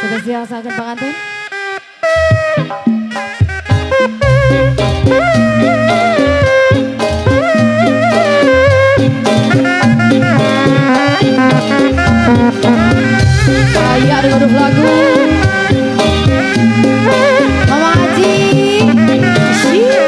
Spesial sangat pengantin. Kaya dengan lagu Mama Haji Shhh.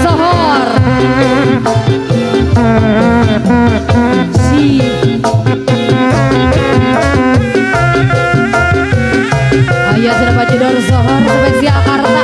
Sohor. Si. Ayo sudah Pak Judor Sohor spesial Jakarta.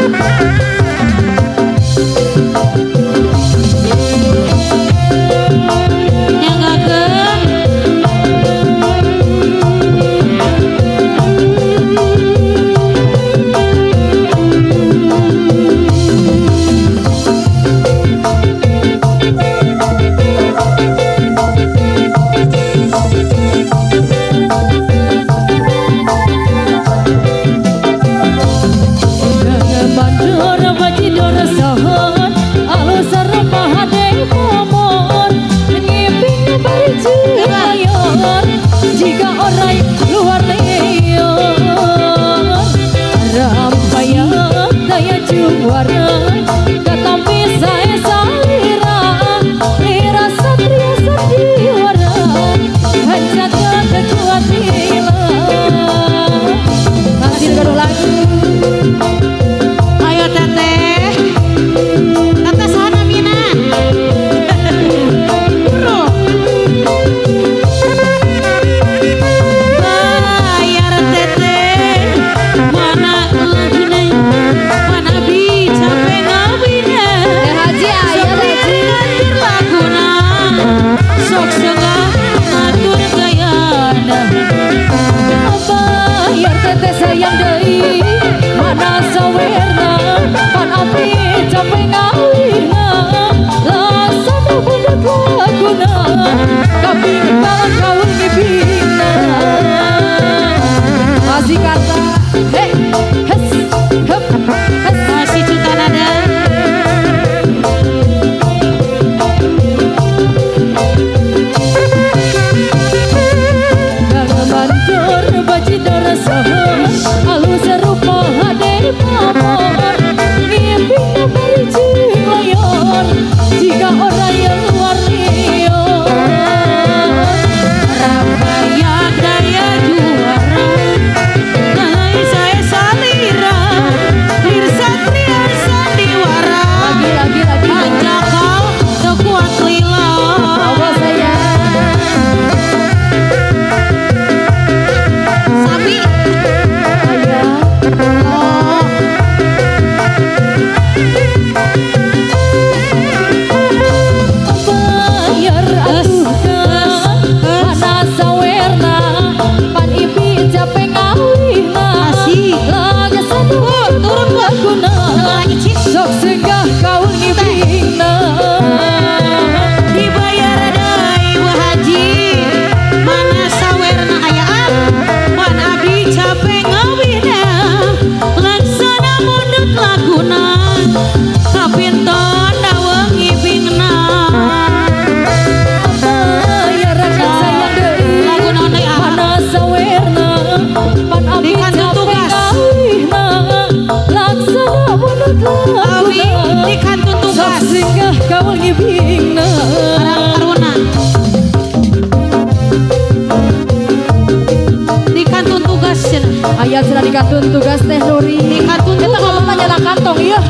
Ayat sudah dikantun tugas Teh Nuri. Dikantun kita ngomong nanya kantong iya.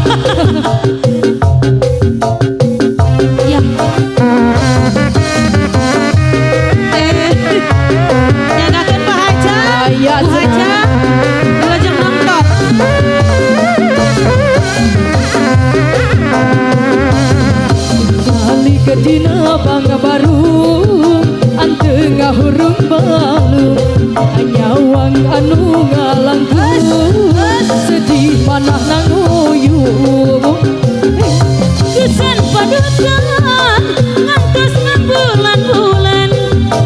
Iya. Jagakan Pak Haja. Ayat Pak Haja. 2 jam nonton. Kali ke dina bangga baru anteng hurung balu nyawang anu ngalangkung sedih manah nanguyung Kesan padukan ngantos ngan bulan-bulan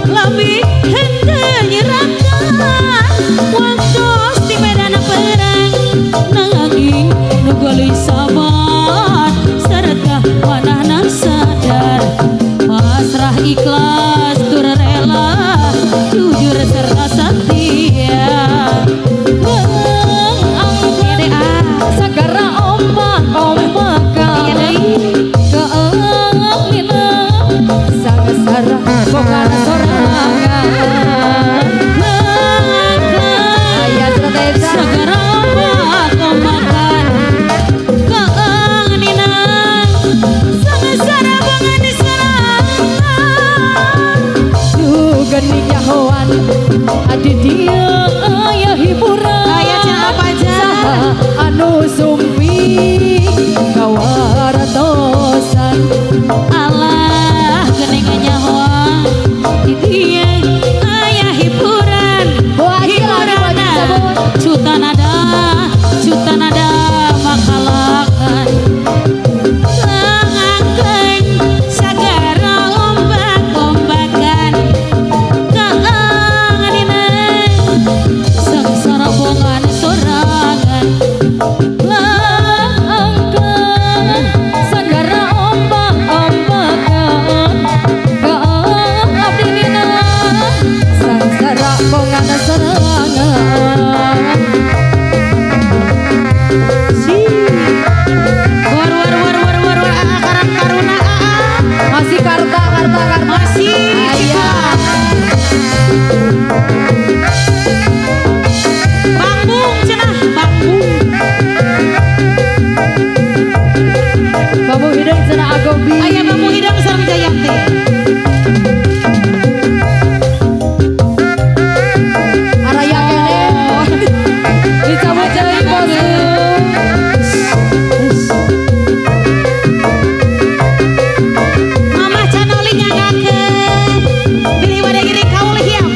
lebih henteu nyerakan waktos di medan perang nanging nu gelis sabar sarta manahna sadar pasrah ikhlas tur rela jujur serta setia sagara ombak-ombakan keangina Adi dia aya hiburan Aya cenah apa aja? Saha anu sumpi kawaratosan Alah geuning nyawa di dieu aya hiburan. Cuta nada makalakan langangkeun sagara ombak-ombakan kaanganina sangsara bongan sorangan langangkeun sagara ombak-ombakan kaang abdina sangsara bongan sorangan war akaran karuna masih karta masih ayah bangbung cenah bangbung Babu hidung cenah agobi aya bambu hidang sareng Jayanti araya kene dicabut deui bosku Mama canoli nyagakeun pilih wadah gini kaul hiam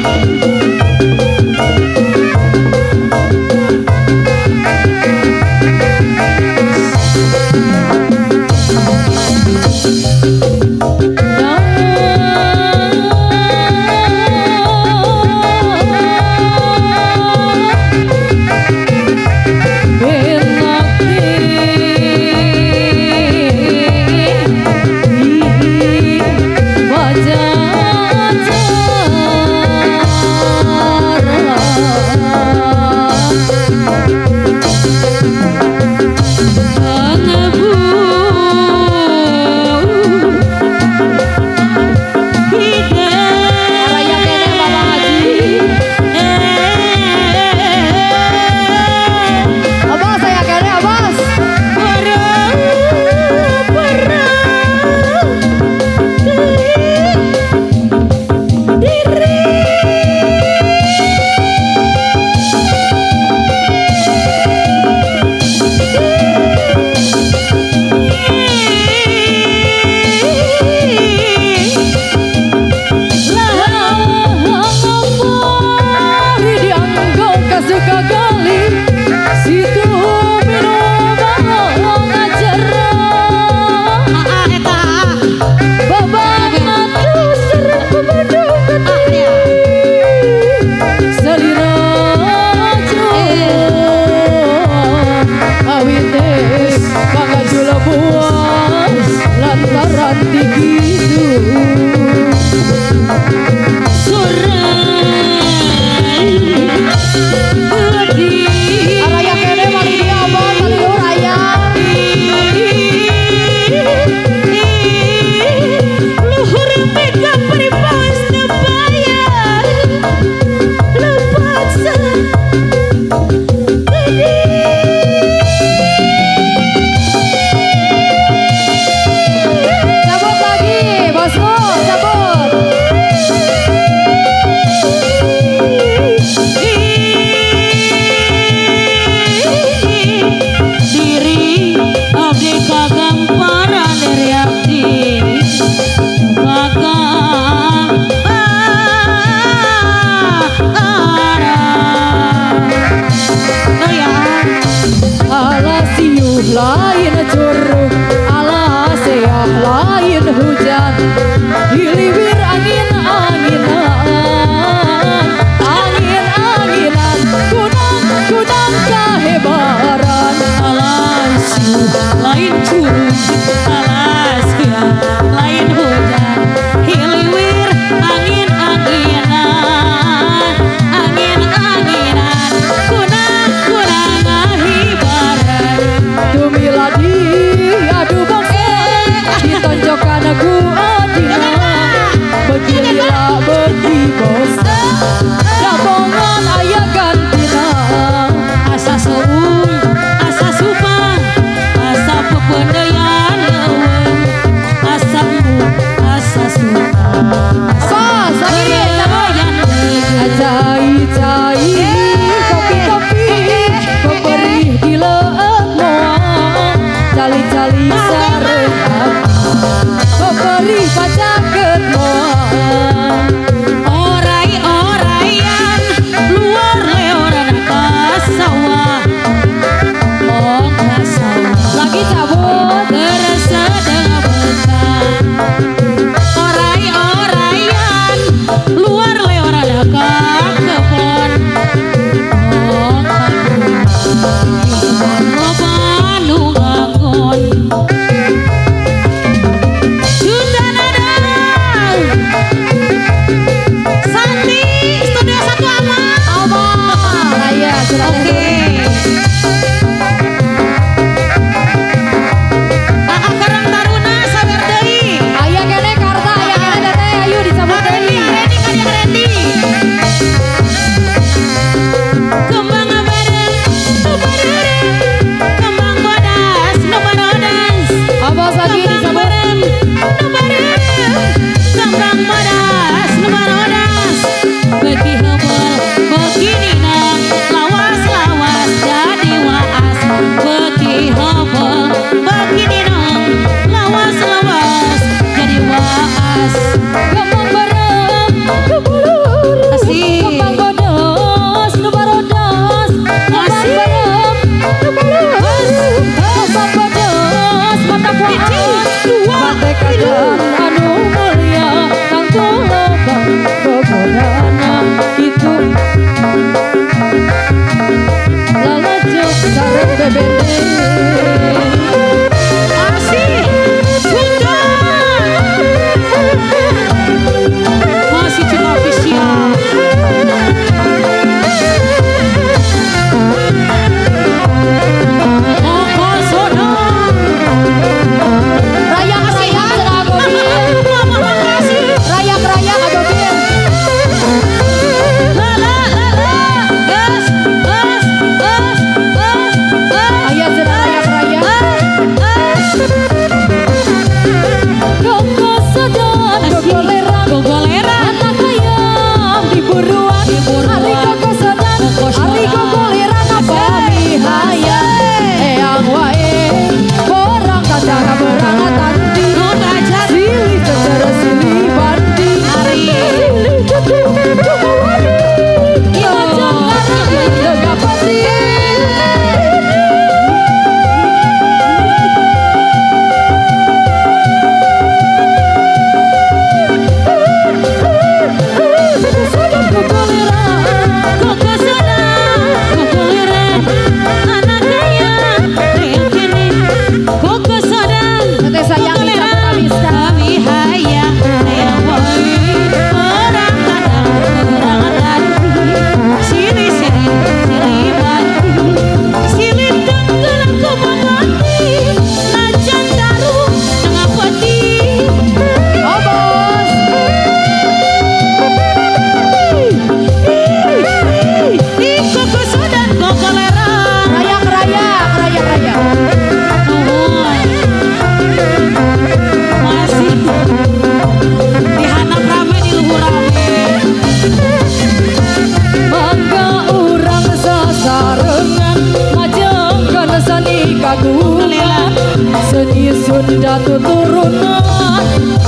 araya kene Bapak Haji abas saya kene abas dianggo kasuka gali situ minum ngajarah babak matu serang pemandungan salira awit teh pangajula buas lantaran dikitu araya kene mali dia abon mali uraya luhur mega peripaus nebayar lepaksa cabut lagi bosku cabut diri abdi kagamparan dari abdi kakang alas siuh lain curug alas seah lain hujan hiliwir angin-anginan kunang kahebaran alas lain curug alas lain hujan hiliwir angin-anginan kunang hibaran tumiladi adu bangsa ditonjokkan ku adina begila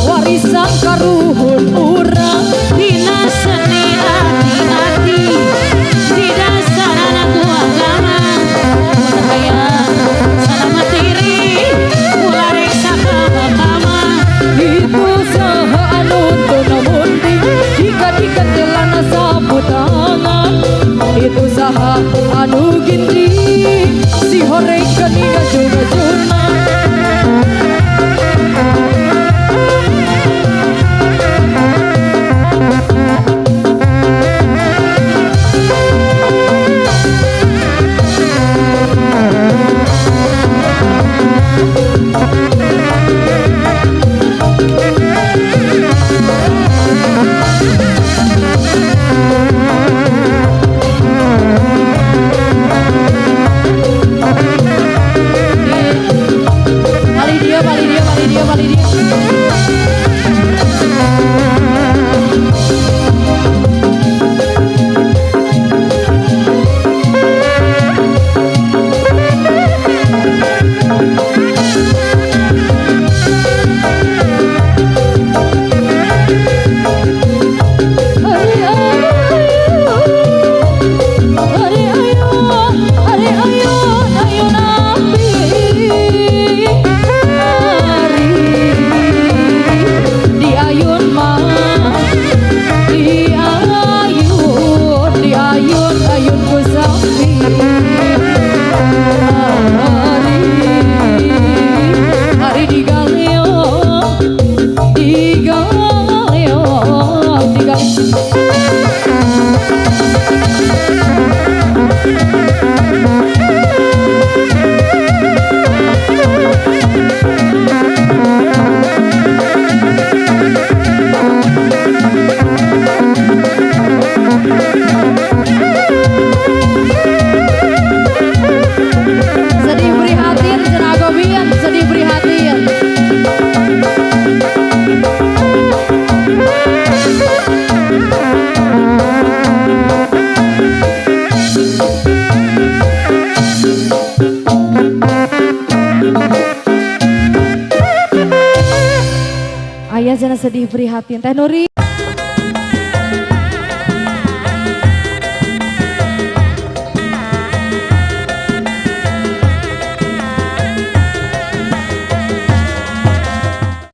warisan karuhun urang dina seni hati-hati di dasar anak agama budaya selamat diri mulai sakama itu saha anu teu mundi jika dikatelana sapu tangan itu saha anu gindi si horeng keninga juna-juna Ayah jangan sedih prihatin Teh Nuri.